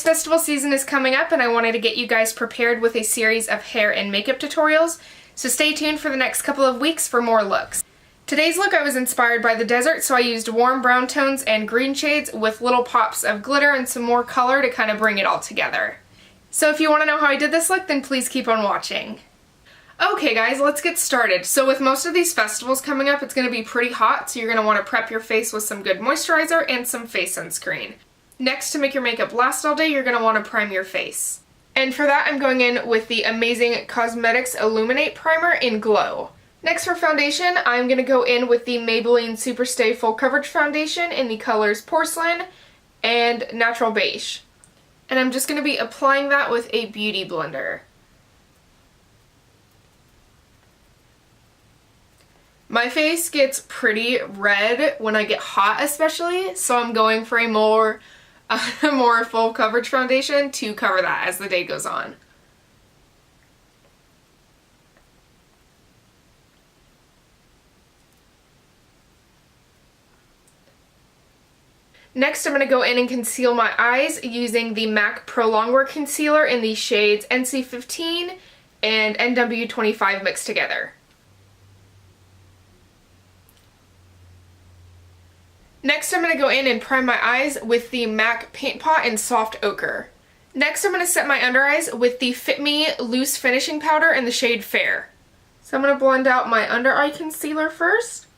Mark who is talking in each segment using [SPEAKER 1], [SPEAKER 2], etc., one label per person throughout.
[SPEAKER 1] Guys, festival season is coming up and I wanted to get you guys prepared with a series of hair and makeup tutorials, so stay tuned for the next couple of weeks for more looks. Today's look I was inspired by the desert, so I used warm brown tones and green shades with little pops of glitter and some more color to kind of bring it all together. So if you want to know how I did this look, then please keep on watching. Okay guys, let's get started. So with most of these festivals coming up, it's going to be pretty hot, so you're going to want to prep your face with some good moisturizer and some face sunscreen. Next, to make your makeup last all day, you're going to want to prime your face. And for that, I'm going in with the Amazing Cosmetics Illuminate Primer in Glow. Next for foundation, I'm going to go in with the Maybelline Superstay Full Coverage Foundation in the colors Porcelain and Natural Beige. And I'm just going to be applying that with a beauty blender. My face gets pretty red when I get hot especially, so I'm going for a more full coverage foundation to cover that as the day goes on. Next, I'm going to go in and conceal my eyes using the MAC ProLongwear Concealer in the shades NC15 and NW25 mixed together. Next, I'm going to go in and prime my eyes with the MAC Paint Pot in Soft Ochre. Next, I'm going to set my under eyes with the Fit Me Loose Finishing Powder in the shade Fair. So I'm going to blend out my under eye concealer first.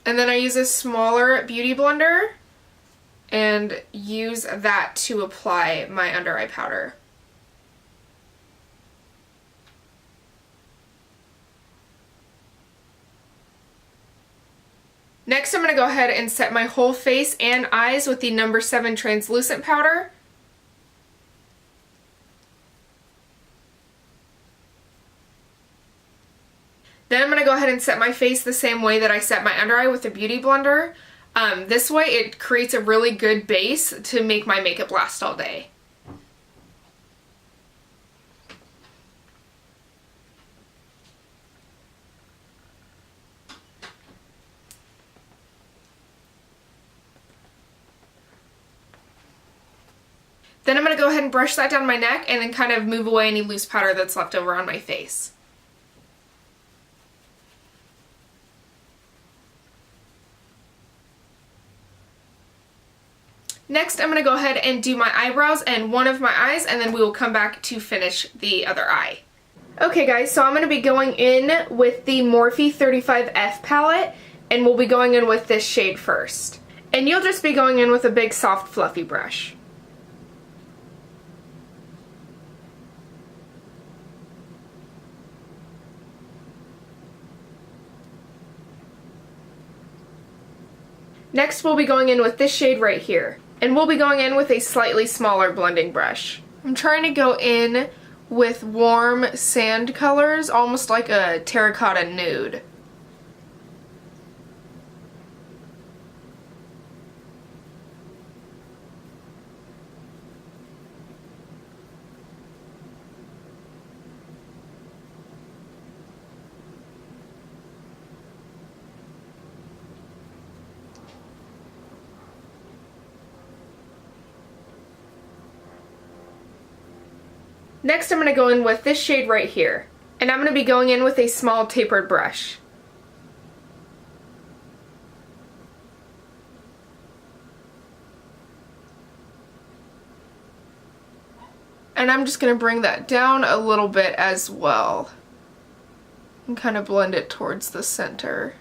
[SPEAKER 1] And then I use a smaller beauty blender and use that to apply my under eye powder. Next, I'm going to go ahead and set my whole face and eyes with the No. 7 translucent powder. Then I'm going to go ahead and set my face the same way that I set my under eye with the beauty blender. This way it creates a really good base to make my makeup last all day. Then I'm going to go ahead and brush that down my neck and then kind of move away any loose powder that's left over on my face. Next, I'm going to go ahead and do my eyebrows and one of my eyes, and then we will come back to finish the other eye. Okay guys, so I'm going to be going in with the Morphe 35F palette, and we'll be going in with this shade first. And you'll just be going in with a big soft fluffy brush. Next, we'll be going in with this shade right here. And we'll be going in with a slightly smaller blending brush. I'm trying to go in with warm sand colors, almost like a terracotta nude. Next, I'm going to go in with this shade right here, and I'm going to be going in with a small tapered brush. And I'm just going to bring that down a little bit as well, and kind of blend it towards the center.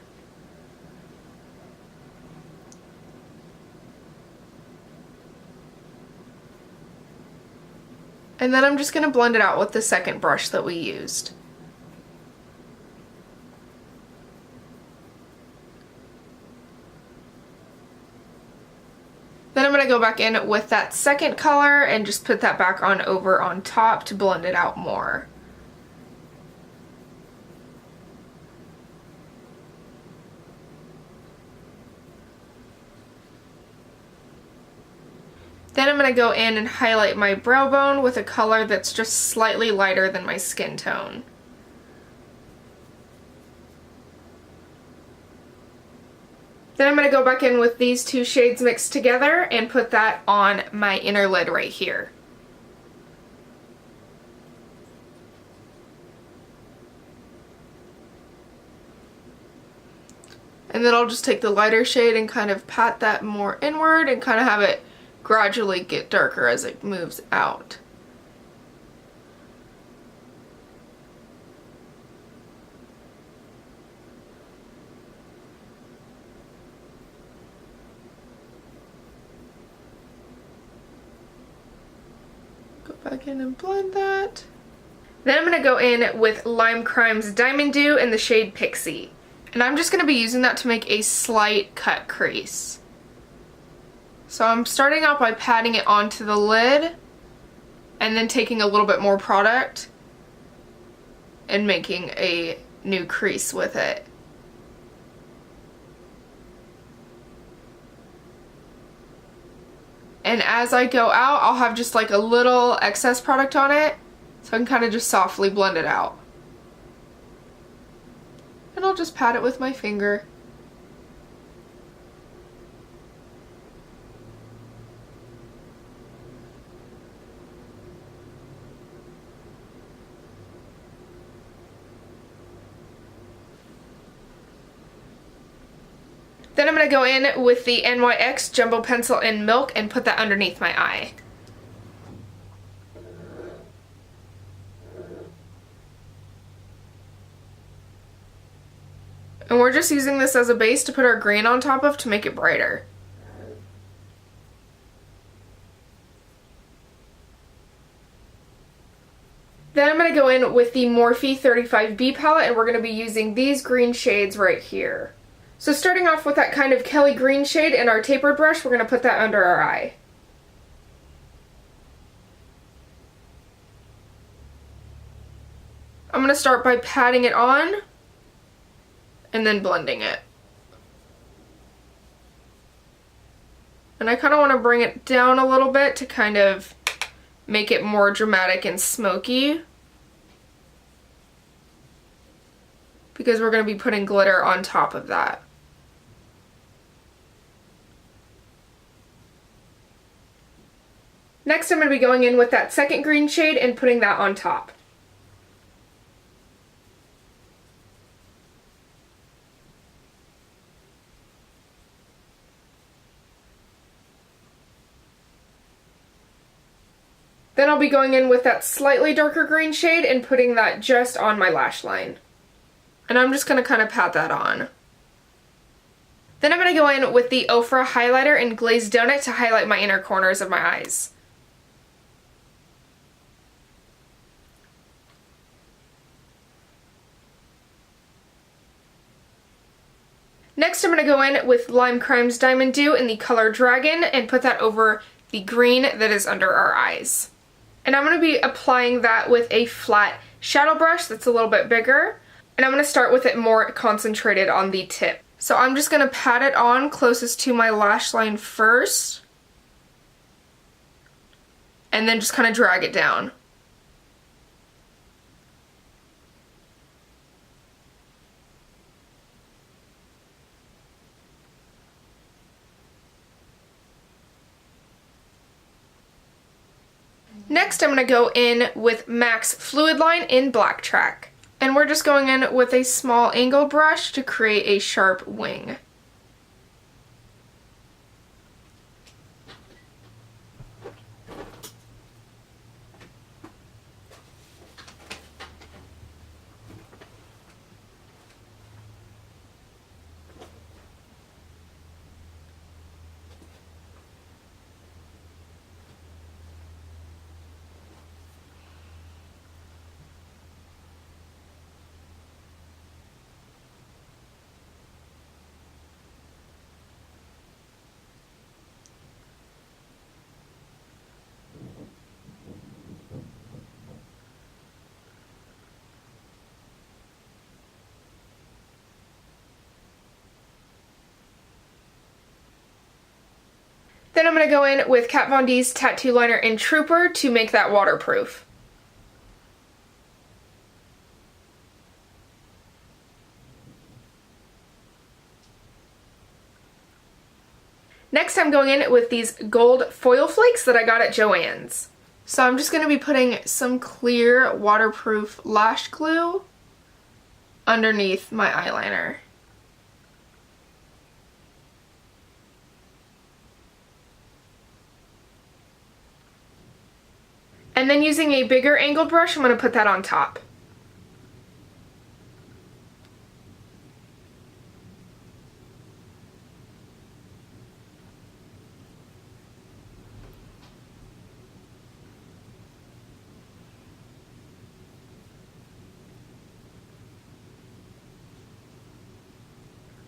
[SPEAKER 1] And then I'm just going to blend it out with the second brush that we used. Then I'm going to go back in with that second color and just put that back on over on top to blend it out more. Then I'm going to go in and highlight my brow bone with a color that's just slightly lighter than my skin tone. Then I'm going to go back in with these two shades mixed together and put that on my inner lid right here. And then I'll just take the lighter shade and kind of pat that more inward and kind of have it gradually get darker as it moves out. Go back in and blend that. Then I'm going to go in with Limecrime's Diamond Dew in the shade Pixie. And I'm just going to be using that to make a slight cut crease. So I'm starting out by patting it onto the lid and then taking a little bit more product and making a new crease with it. And as I go out, I'll have just like a little excess product on it, so I can kind of just softly blend it out. And I'll just pat it with my finger. Then I'm going to go in with the NYX Jumbo Pencil in Milk and put that underneath my eye. And we're just using this as a base to put our green on top of to make it brighter. Then I'm going to go in with the Morphe 35B palette and we're going to be using these green shades right here. So starting off with that kind of Kelly green shade in our tapered brush, we're going to put that under our eye. I'm going to start by patting it on and then blending it. And I kind of want to bring it down a little bit to kind of make it more dramatic and smoky, because we're going to be putting glitter on top of that. Next I'm going to be going in with that second green shade and putting that on top. Then I'll be going in with that slightly darker green shade and putting that just on my lash line. And I'm just going to kind of pat that on. Then I'm going to go in with the Ofra highlighter in Glazed Donut to highlight my inner corners of my eyes. Next I'm going to go in with Limecrime's Diamond Dew in the color Dragon and put that over the green that is under our eyes. And I'm going to be applying that with a flat shadow brush that's a little bit bigger. And I'm going to start with it more concentrated on the tip. So I'm just going to pat it on closest to my lash line first. And then just kind of drag it down. Next I'm going to go in with MAC's Fluidline in Blacktrack. And we're just going in with a small angle brush to create a sharp wing. Then I'm going to go in with Kat Von D's Tattoo Liner in Trooper to make that waterproof. Next, I'm going in with these gold foil flakes that I got at Joann's. So I'm just going to be putting some clear waterproof lash glue underneath my eyeliner. And then using a bigger angled brush, I'm going to put that on top.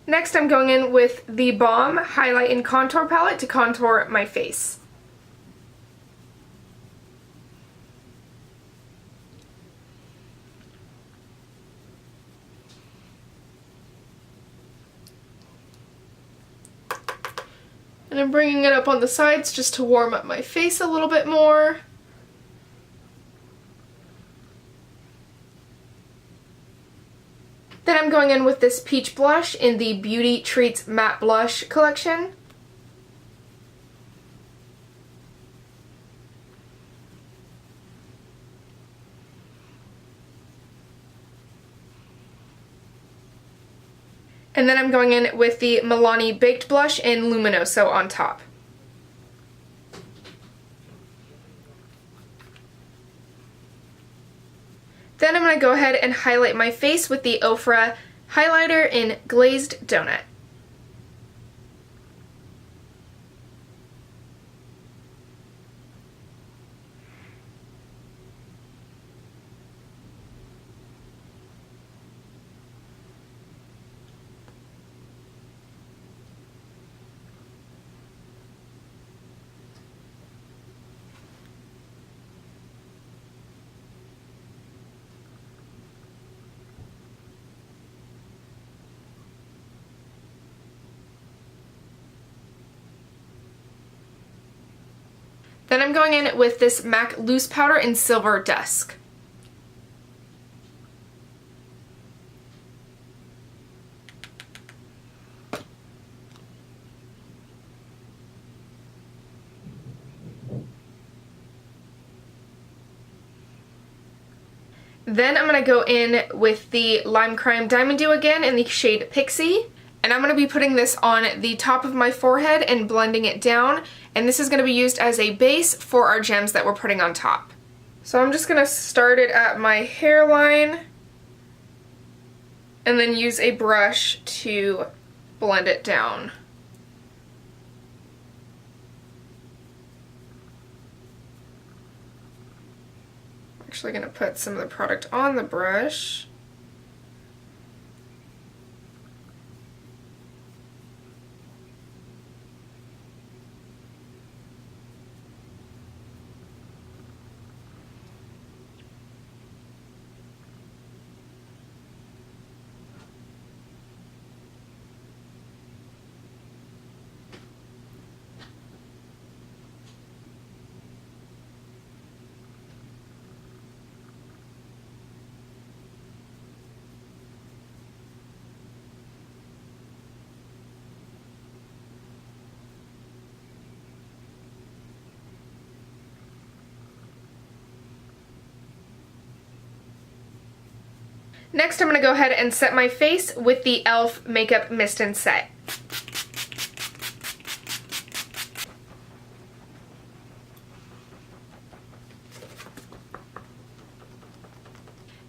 [SPEAKER 1] Next, I'm going in with the Balm Highlight and Contour Palette to contour my face. And I'm bringing it up on the sides just to warm up my face a little bit more. Then I'm going in with this peach blush in the Beauty Treats Matte Blush collection. And then I'm going in with the Milani Baked Blush in Luminoso on top. Then I'm going to go ahead and highlight my face with the Ofra highlighter in Glazed Donut. Then I'm going in with this MAC Loose Powder in Silver Dusk. Then I'm going to go in with the Limecrime Diamond Dew again in the shade Pixie. And I'm going to be putting this on the top of my forehead and blending it down. And this is going to be used as a base for our gems that we're putting on top. So I'm just going to start it at my hairline and then use a brush to blend it down. I'm actually going to put some of the product on the brush. Next, I'm going to go ahead and set my face with the e.l.f. Makeup Mist and Set.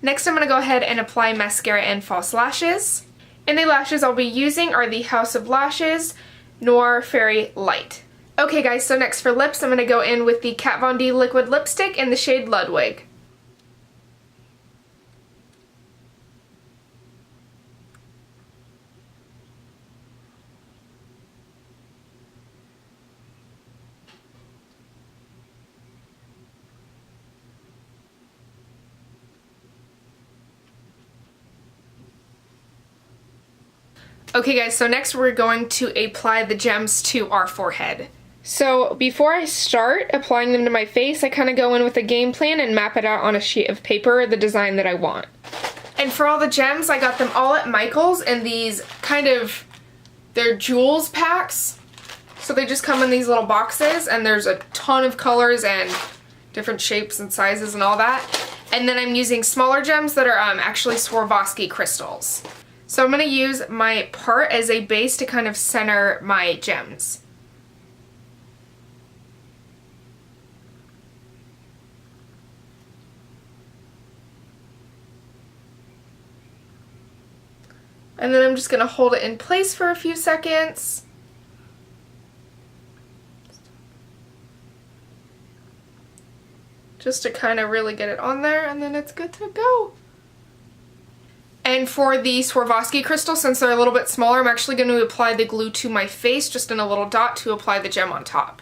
[SPEAKER 1] Next, I'm going to go ahead and apply mascara and false lashes. And the lashes I'll be using are the House of Lashes Noir Fairy Light. Okay guys, so next for lips, I'm going to go in with the Kat Von D Liquid Lipstick in the shade Ludwig. Okay guys, so next we're going to apply the gems to our forehead. So before I start applying them to my face, I kind of go in with a game plan and map it out on a sheet of paper, the design that I want. And for all the gems, I got them all at Michael's in these they're jewels packs. So So they just come in these little boxes, and there's a ton of colors and different shapes and sizes and all that. And then I'm using smaller gems that are actually Swarovski crystals. So I'm going to use my part as a base to kind of center my gems. And then I'm just going to hold it in place for a few seconds. Just to kind of really get it on there, and then it's good to go. And for the Swarovski crystal, since they're a little bit smaller, I'm actually going to apply the glue to my face, just in a little dot, to apply the gem on top.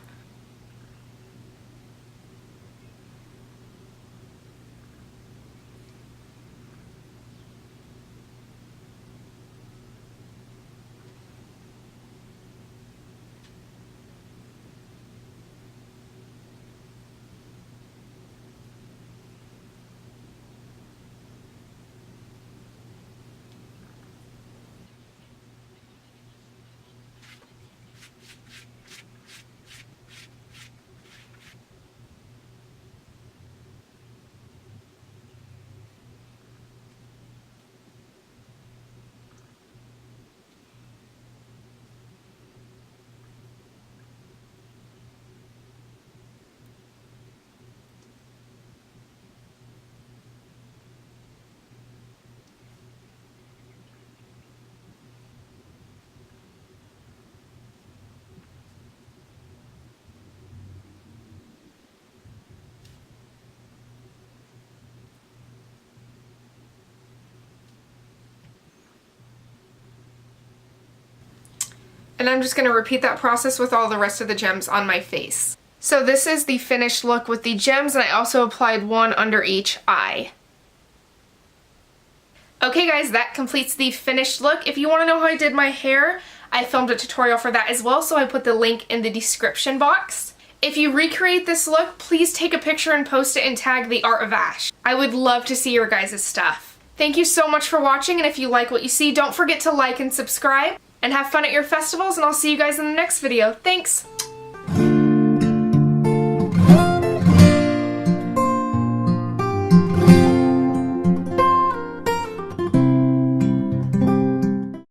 [SPEAKER 1] And I'm just going to repeat that process with all the rest of the gems on my face. So this is the finished look with the gems, and I also applied one under each eye. Okay guys, that completes the finished look. If you want to know how I did my hair, I filmed a tutorial for that as well, so I put the link in the description box. If you recreate this look, please take a picture and post it and tag the Art of Ash. I would love to see your guys' stuff. Thank you so much for watching, and if you like what you see, don't forget to like and subscribe. And have fun at your festivals, and I'll see you guys in the next video. Thanks!